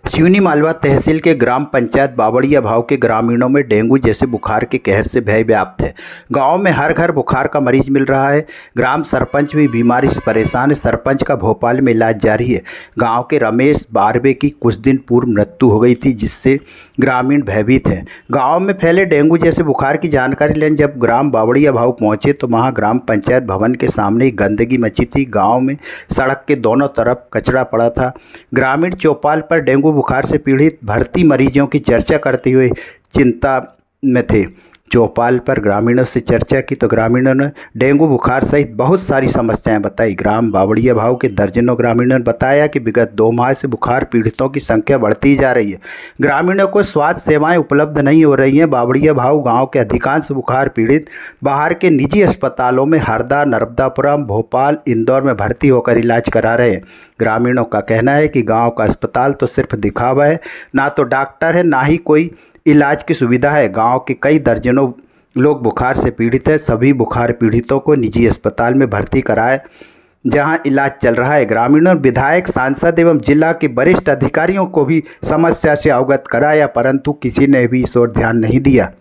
सिवनी मालवा तहसील के ग्राम पंचायत बावड़िया भाव के ग्रामीणों में डेंगू जैसे बुखार के कहर से भय व्याप्त है। गांव में हर घर बुखार का मरीज मिल रहा है। ग्राम सरपंच भी बीमारी से परेशान है। सरपंच का भोपाल में इलाज जारी है। गांव के रमेश बारवे की कुछ दिन पूर्व मृत्यु हो गई थी, जिससे ग्रामीण भयभीत हैं। गांव में फैले डेंगू जैसे बुखार की जानकारी लेने जब ग्राम बावड़िया भाव पहुंचे तो वहां ग्राम पंचायत भवन के सामने ही गंदगी मची थी। गांव में सड़क के दोनों तरफ कचरा पड़ा था। ग्रामीण चौपाल पर डेंगू बुखार से पीड़ित भर्ती मरीजों की चर्चा करते हुए चिंता में थे। चौपाल पर ग्रामीणों से चर्चा की तो ग्रामीणों ने डेंगू बुखार सहित बहुत सारी समस्याएं बताई। ग्राम बावड़िया भाव के दर्जनों ग्रामीणों ने बताया कि विगत 2 माह से बुखार पीड़ितों की संख्या बढ़ती जा रही है। ग्रामीणों को स्वास्थ्य सेवाएं उपलब्ध नहीं हो रही हैं। बावड़िया भाव गांव के अधिकांश बुखार पीड़ित बाहर के निजी अस्पतालों में हरदा, नर्मदापुरम, भोपाल, इंदौर में भर्ती होकर इलाज करा रहे हैं। ग्रामीणों का कहना है कि गाँव का अस्पताल तो सिर्फ दिखावा है, ना तो डॉक्टर है, ना ही कोई इलाज की सुविधा है। गांव के कई दर्जनों लोग बुखार से पीड़ित हैं। सभी बुखार पीड़ितों को निजी अस्पताल में भर्ती कराए, जहां इलाज चल रहा है। ग्रामीणों ने विधायक, सांसद एवं जिला के वरिष्ठ अधिकारियों को भी समस्या से अवगत कराया, परंतु किसी ने भी इस ओर ध्यान नहीं दिया।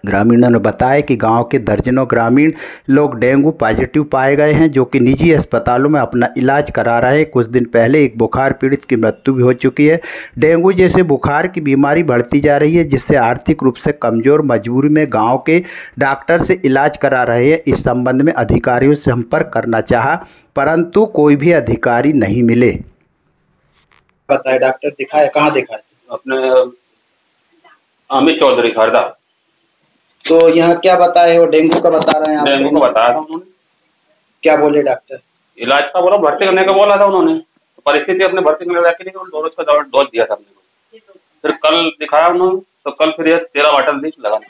ग्रामीणों ने बताया कि गांव के दर्जनों ग्रामीण लोग डेंगू पॉजिटिव पाए गए हैं, जो कि निजी अस्पतालों में अपना इलाज करा रहे हैं। कुछ दिन पहले एक बुखार पीड़ित की मृत्यु भी हो चुकी है। डेंगू जैसे बुखार की बीमारी बढ़ती जा रही है, जिससे आर्थिक रूप से कमजोर मजबूरी में गांव के डॉक्टर से इलाज करा रहे हैं। इस संबंध में अधिकारियों से संपर्क करना चाहा, परंतु कोई भी अधिकारी नहीं मिले। बताए डॉक्टर दिखाए, कहाँ दिखाए? अपने अमित चौधरी खरदा। तो यहाँ क्या बताए? वो डेंगू का बता रहे हैं? डेंगू का बताया था उन्होंने। क्या बोले डॉक्टर? इलाज का बोला, भर्ती करने का बोला था उन्होंने। तो परिस्थिति अपने भर्ती करने रखी थी, उन्होंने 2 रोज का दवा डोज दिया था हमने। फिर कल दिखाया उन्होंने, तो कल फिर 13 बॉटल दी लगाने।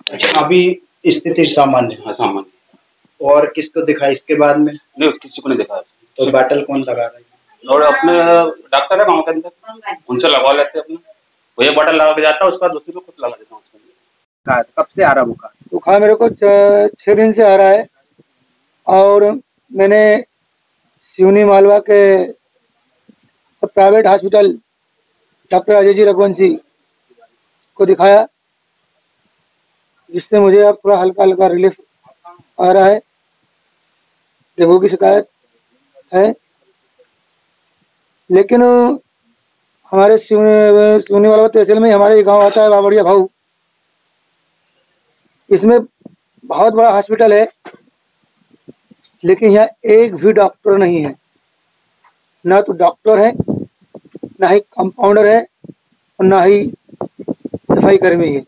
अच्छा, अभी स्थिति सामान्य है? सामान्य। और किसको दिखाया इसके बाद में? नहीं, किसी को नहीं दिखाया। तो बॉटल कौन लगा रहे हैं? और अपने डॉक्टर है गाँव के अंदर, उनसे लगवा लेते अपने। वो एक बॉटल लगा के जाता है, उसका दूसरी को खुद लगा देता हूँ। कब से आ रहा बुखार? बुखार मेरे को 6 दिन से आ रहा है। और मैंने सिवनी मालवा के private hospital doctor Ajay ji Raghuvanshi को दिखाया, जिससे मुझे अब थोड़ा हल्का हल्का रिलीफ आ रहा है। डेंगू की शिकायत है, लेकिन हमारे सिवनी मालवा तहसील में हमारे गांव आता है बावड़िया भाव। इसमें बहुत बड़ा हॉस्पिटल है, लेकिन यहाँ एक भी डॉक्टर नहीं है। ना तो डॉक्टर है, ना ही कंपाउंडर है, और ना ही सफाई कर्मी है।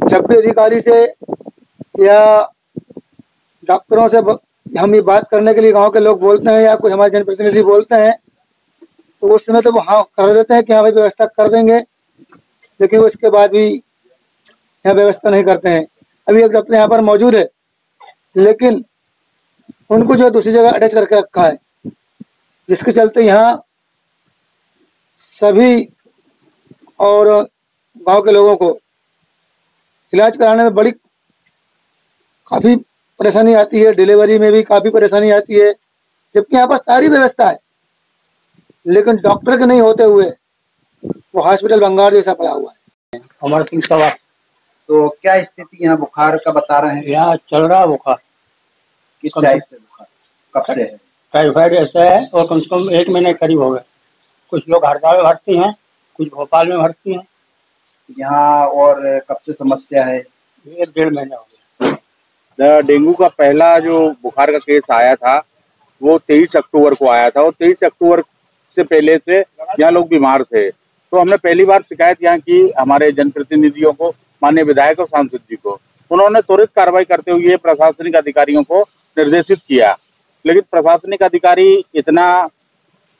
जब भी अधिकारी से या डॉक्टरों से हम ये बात करने के लिए गांव के लोग बोलते हैं या कोई हमारे जनप्रतिनिधि बोलते हैं, तो उस समय तो वो हाँ कर देते हैं कि हाँ भाई व्यवस्था कर देंगे, लेकिन उसके बाद भी यहाँ व्यवस्था नहीं करते हैं। अभी एक डॉक्टर यहाँ पर मौजूद है, लेकिन उनको जो दूसरी जगह अटैच करके रखा है, जिसके चलते यहाँ सभी और गांव के लोगों को इलाज कराने में काफ़ी परेशानी आती है। डिलीवरी में भी काफ़ी परेशानी आती है, जबकि यहाँ पर सारी व्यवस्था है, लेकिन डॉक्टर के नहीं होते हुए वो हॉस्पिटल भंगार जैसा पड़ा हुआ है। अमर सिंह सवाल। तो क्या स्थिति यहाँ बुखार का बता रहे हैं? यहाँ चल रहा बुखार। किस टाइप से बुखार? कब से है? टाइफाइड ऐसा है, और कम से कम 1 महीने करीब हो गए। कुछ लोग हरदा में भर्ती हैं, कुछ भोपाल में भर्ती हैं। यहाँ और कब से समस्या है? 1-1.5 महीने हो गए। डेंगू का पहला जो बुखार का केस आया था वो 23 अक्टूबर को आया था, और 23 अक्टूबर से पहले से यहाँ लोग बीमार थे। तो हमने पहली बार शिकायत यहाँ की हमारे जनप्रतिनिधियों को, माननीय विधायक और सांसद जी को। उन्होंने त्वरित कार्रवाई करते हुए प्रशासनिक अधिकारियों को निर्देशित किया, लेकिन प्रशासनिक अधिकारी इतना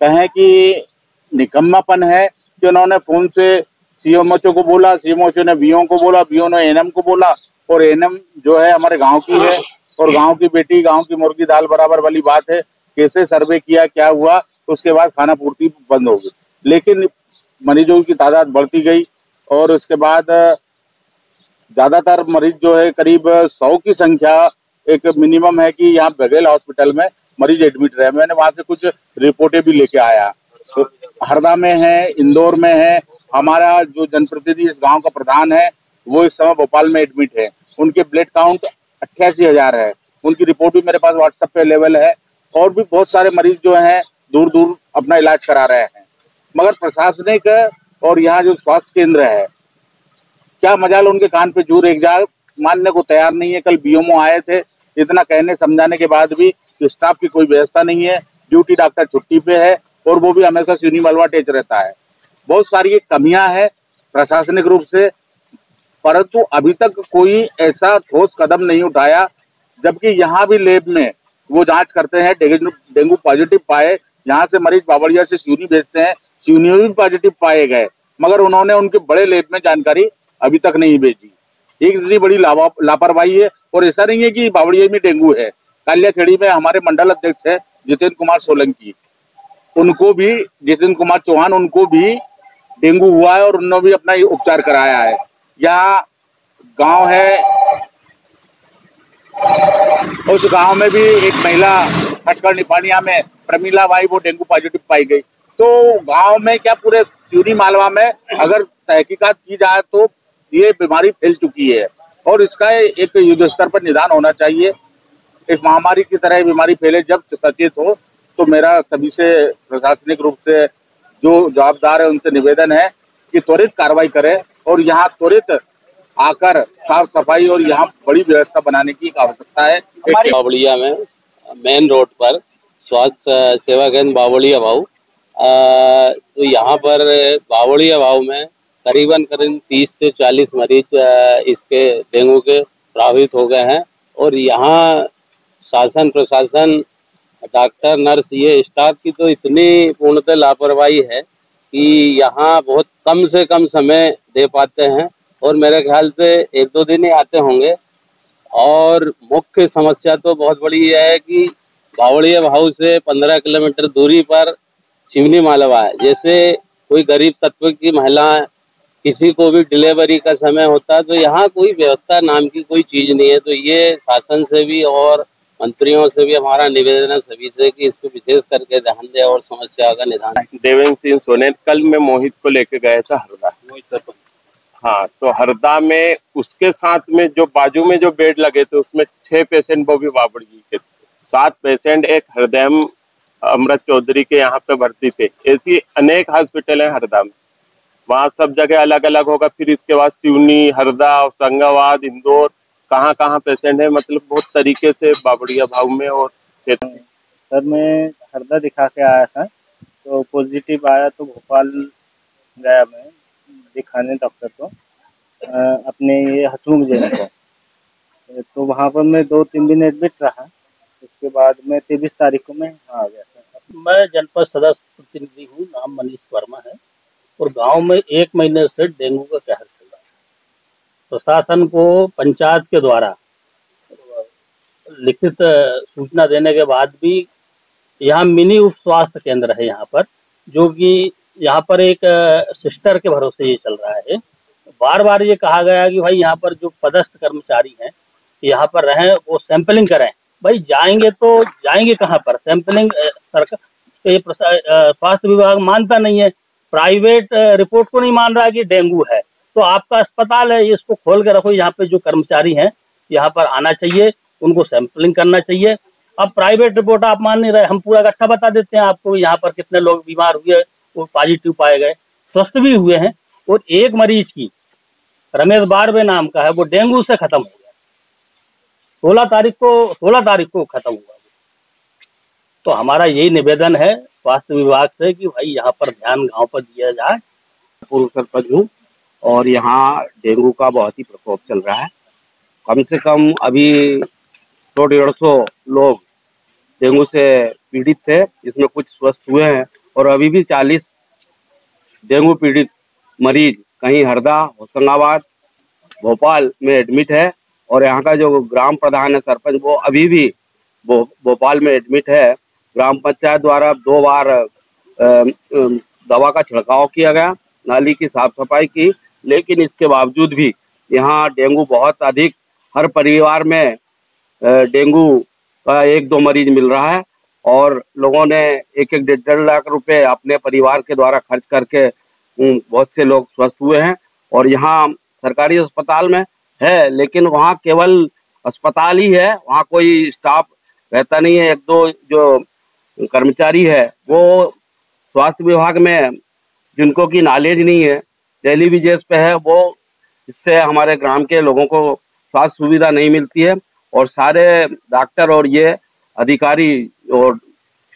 कहें कि निकम्मापन है कि उन्होंने फोन से सीएमओ को बोला, सीएमओ ने बीओ को बोला, बीओ ने एनएम को बोला, और एनएम जो है हमारे गांव की है, और गांव की बेटी गांव की मुर्गी दाल बराबर वाली बात है। कैसे सर्वे किया, क्या हुआ, उसके बाद खाना पूर्ति बंद हो गई। लेकिन मरीजों की तादाद बढ़ती गई, और उसके बाद ज्यादातर मरीज जो है करीब 100 की संख्या एक मिनिमम है कि यहाँ बघेल हॉस्पिटल में मरीज एडमिट रहे। मैंने वहां से कुछ रिपोर्टें भी लेके आया। तो हरदा में है, इंदौर में है। हमारा जो जनप्रतिनिधि इस गांव का प्रधान है वो इस समय भोपाल में एडमिट है। उनके ब्लड काउंट 88,000 है। उनकी रिपोर्ट भी मेरे पास व्हाट्सएप पे अवेलेबल है। और भी बहुत सारे मरीज जो हैं दूर दूर अपना इलाज करा रहे हैं। मगर प्रशासनिक और यहाँ जो स्वास्थ्य केंद्र है, क्या मजाल उनके कान पे जूर एक जाग मानने को तैयार नहीं है। कल बीएमओ आए थे, इतना कहने समझाने के बाद भी स्टाफ की कोई व्यवस्था नहीं है। ड्यूटी डॉक्टर छुट्टी पे है और वो भी हमेशा चीनी मलवा टेच रहता है। बहुत सारी कमियां हैं प्रशासनिक रूप से, परंतु अभी तक कोई ऐसा ठोस कदम नहीं उठाया। जबकि यहाँ भी लैब में वो जांच करते हैं, डेंगू पॉजिटिव पाए, यहाँ से मरीज बावड़िया से सिवनी भेजते हैं, सिवनी में भी पॉजिटिव पाए गए, मगर उन्होंने उनके बड़े लैब में जानकारी अभी तक नहीं भेजी। एक इतनी बड़ी लापरवाही है। और ऐसा नहीं है कि बावड़िया में डेंगू है। कालियाखेड़ी में हमारे मंडल अध्यक्ष है जितेंद्र कुमार सोलंकी, उनको भी, जितेंद्र कुमार चौहान, उनको भी डेंगू हुआ है और उन्होंने भी अपना उपचार कराया है। यहाँ गांव है, उस गांव में भी एक महिला खटकर निपानिया में प्रमीला बाई वो डेंगू पॉजिटिव पाई गई। तो गांव में क्या पूरे सिवनी मालवा में अगर तहकीकात की जाए तो ये बीमारी फैल चुकी है और इसका एक युद्ध स्तर पर निदान होना चाहिए। एक महामारी की तरह बीमारी फैले जब सचेत हो। तो मेरा सभी से प्रशासनिक रूप से जो जवाबदार है उनसे निवेदन है कि त्वरित कार्रवाई करें और यहाँ त्वरित आकर साफ सफाई और यहाँ बड़ी व्यवस्था बनाने की आवश्यकता है। बावड़िया में मेन रोड पर स्वास्थ्य सेवा केंद्र बावड़िया भाव, तो यहाँ पर बावड़िया भाव में करीबन 30 से 40 मरीज इसके डेंगू के प्रभावित हो गए हैं। और यहाँ शासन प्रशासन, डॉक्टर, नर्स, ये स्टाफ की तो इतनी पूर्णतः लापरवाही है कि यहाँ बहुत कम से कम समय दे पाते हैं और मेरे ख्याल से 1-2 दिन ही आते होंगे। और मुख्य समस्या तो बहुत बड़ी है कि बावड़िया भाव से 15 किलोमीटर दूरी पर सिवनी मालवा है। जैसे कोई गरीब तत्व की महिला, किसी को भी डिलीवरी का समय होता है, तो यहाँ कोई व्यवस्था नाम की कोई चीज नहीं है। तो ये शासन से भी और मंत्रियों से भी हमारा निवेदन है सभी से कि इस पर विशेष करके ध्यान दे और समस्या का निदान। देवेंद्र सिंह सोनेल, कल मैं मोहित को लेके गया था हरदा। हाँ, तो हरदा में उसके साथ में जो बाजू में जो बेड लगे थे उसमें 6 पेशेंट वो भी बावड़गी के, 7 पेशेंट एक हृदय अमृत चौधरी के यहाँ पे भर्ती थे। ऐसी अनेक हॉस्पिटल है हरदा में, वहाँ सब जगह अलग अलग होगा। फिर इसके बाद सिवनी, हरदा, होशंगाबाद, इंदौर, कहाँ कहाँ पेशेंट है, मतलब बहुत तरीके से बावड़िया भाव में। और सर मैं हरदा दिखा के आया था तो पॉजिटिव आया, तो भोपाल गया मैं दिखाने डॉक्टर को, अपने ये हसमुख जैन को। तो वहाँ पर मैं 2-3 दिन एडमिट रहा। उसके बाद मैं 23 तारीख को मैं आ गया था। मैं जनपद सदस्य प्रतिनिधि हूँ, नाम मनीष वर्मा है और गांव में 1 महीने से डेंगू का कहर चल रहा है। प्रशासन को पंचायत के द्वारा लिखित सूचना देने के बाद भी यहाँ मिनी उप स्वास्थ्य केंद्र है यहाँ पर, जो कि यहाँ पर एक सिस्टर के भरोसे ये चल रहा है। बार बार ये कहा गया कि भाई यहाँ पर जो पदस्थ कर्मचारी हैं यहाँ पर रहें, वो सैंपलिंग करें। भाई जाएंगे तो जाएंगे कहाँ पर? सैंपलिंग सरकार, स्वास्थ्य विभाग मानता नहीं है, प्राइवेट रिपोर्ट को नहीं मान रहा है कि डेंगू है। तो आपका अस्पताल है, इसको खोल के रखो। यहाँ पे जो कर्मचारी हैं यहाँ पर आना चाहिए, उनको सैंपलिंग करना चाहिए। अब प्राइवेट रिपोर्ट आप मान नहीं रहे, हम पूरा इकट्ठा बता देते हैं आपको यहाँ पर कितने लोग बीमार हुए, वो पॉजिटिव पाए गए, स्वस्थ भी हुए हैं। और एक मरीज की, रमेश बारवे नाम का है, वो डेंगू से खत्म हो गया। 16 तारीख को खत्म हुआ। तो हमारा यही निवेदन है स्वास्थ्य विभाग से कि भाई यहाँ पर ध्यान गांव पर दिया जाए। पूर्व सरपंच हूँ और यहाँ डेंगू का बहुत ही प्रकोप चल रहा है। कम से कम अभी 150 लोग डेंगू से पीड़ित थे, जिसमें कुछ स्वस्थ हुए हैं और अभी भी 40 डेंगू पीड़ित मरीज कहीं हरदा, होशंगाबाद, भोपाल में एडमिट है। और यहाँ का जो ग्राम प्रधान है, सरपंच, वो अभी भी भोपाल में एडमिट है। ग्राम पंचायत द्वारा 2 बार दवा का छिड़काव किया गया, नाली की साफ सफाई की, लेकिन इसके बावजूद भी यहाँ डेंगू बहुत अधिक, हर परिवार में डेंगू का 1-2 मरीज मिल रहा है। और लोगों ने 1-1 1.5 लाख रुपए अपने परिवार के द्वारा खर्च करके बहुत से लोग स्वस्थ हुए हैं। और यहाँ सरकारी अस्पताल में है, लेकिन वहाँ केवल अस्पताल ही है, वहाँ कोई स्टाफ रहता नहीं है। 1-2 जो कर्मचारी है वो स्वास्थ्य विभाग में जिनको की नॉलेज नहीं है, डेली बेसिस पे है वो, इससे हमारे ग्राम के लोगों को स्वास्थ्य सुविधा नहीं मिलती है। और सारे डॉक्टर और ये अधिकारी और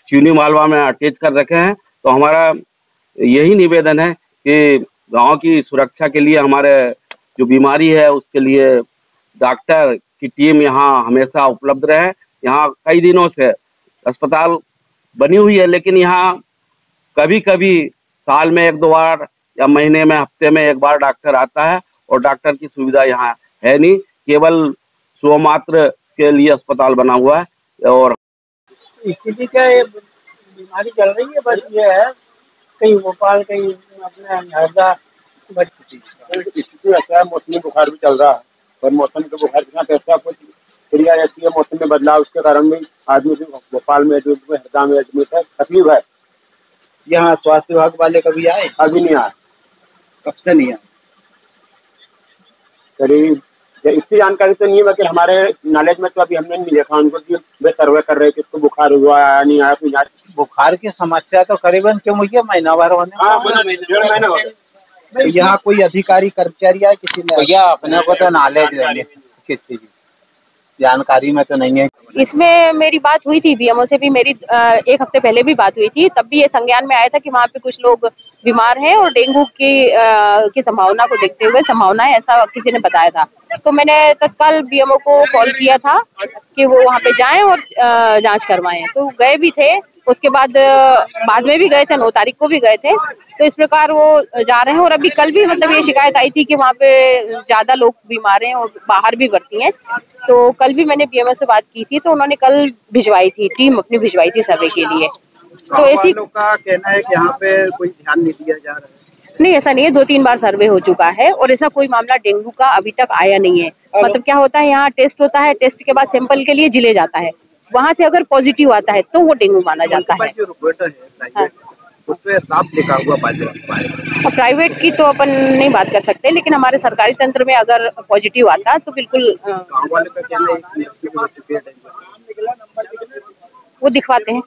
चीनी मालवा में अटैच कर रखे हैं। तो हमारा यही निवेदन है कि गांव की सुरक्षा के लिए, हमारे जो बीमारी है उसके लिए डॉक्टर की टीम यहाँ हमेशा उपलब्ध रहे। यहाँ कई दिनों से अस्पताल बनी हुई है, लेकिन यहाँ कभी कभी साल में 1-2 बार या महीने में, हफ्ते में 1 बार डॉक्टर आता है, और डॉक्टर की सुविधा यहाँ है नहीं। केवल स्व मात्र के लिए अस्पताल बना हुआ है। और स्थिति क्या है, बीमारी चल रही है, बस ये है कहीं भोपाल कहीं अपने हरदा। स्थिति ऐसा है, मौसमी बुखार भी चल रहा है, और मौसम के बुखार के साथ ऐसा कुछ क्रिया रहती है, मौसम में बदलाव, उसके कारण भी आदमी से भोपाल में एडमिट हुए, हरदा में एडमिट है, तकलीफ है। यहाँ स्वास्थ्य विभाग वाले कभी आए? अभी नहीं आए। कब से नहीं आए? करीब इतनी जानकारी तो नहीं है, बाकी हमारे नॉलेज में तो अभी हमने नहीं देखा उनको कि वे सर्वे कर रहे कि इसको बुखार हुआ आया नहीं आया। कोई बुखार की समस्या तो करीबन क्यों मुझे महीना भर होने? 1.5 महीना हो गया। तो यहाँ कोई अधिकारी कर्मचारी आए किसी ने? भैया अपने को तो नॉलेज नहीं है, किसी की जानकारी में तो नहीं है। इसमें मेरी बात हुई थी बीएमओ से भी, मेरी 1 हफ्ते पहले भी बात हुई थी। तब भी ये संज्ञान में आया था कि वहाँ पे कुछ लोग बीमार हैं और डेंगू की संभावना को देखते हुए, संभावना है ऐसा किसी ने बताया था। तो मैंने तत्काल बीएमओ को कॉल किया था कि वो वहाँ पे जाएं और जांच करवाएं। तो गए भी थे, उसके बाद में भी गए थे, 9 तारीख को भी गए थे। तो इस प्रकार वो जा रहे हैं। और अभी कल भी मतलब ये शिकायत आई थी कि वहाँ पे ज्यादा लोग बीमार हैं और बाहर भी भर्ती हैं। तो कल भी मैंने बीएमओ से बात की थी, तो उन्होंने कल भिजवाई थी, टीम अपनी भिजवाई थी सर्वे के लिए। तो ऐसी का कहना है कि यहाँ पे कोई ध्यान नहीं दिया जा रहा है। नहीं, ऐसा नहीं है, 2-3 बार सर्वे हो चुका है और ऐसा कोई मामला डेंगू का अभी तक आया नहीं है। मतलब क्या होता है, यहाँ टेस्ट होता है, टेस्ट के बाद सैंपल के लिए जिले जाता है, वहाँ से अगर पॉजिटिव आता है तो वो डेंगू माना जाता है। उसपे साफ लिखा हुआ प्राइवेट की तो अपन नहीं बात कर सकते, लेकिन हमारे सरकारी तंत्र में अगर पॉजिटिव आता तो बिल्कुल गाँव वाले का कहना है वो दिखवाते हैं।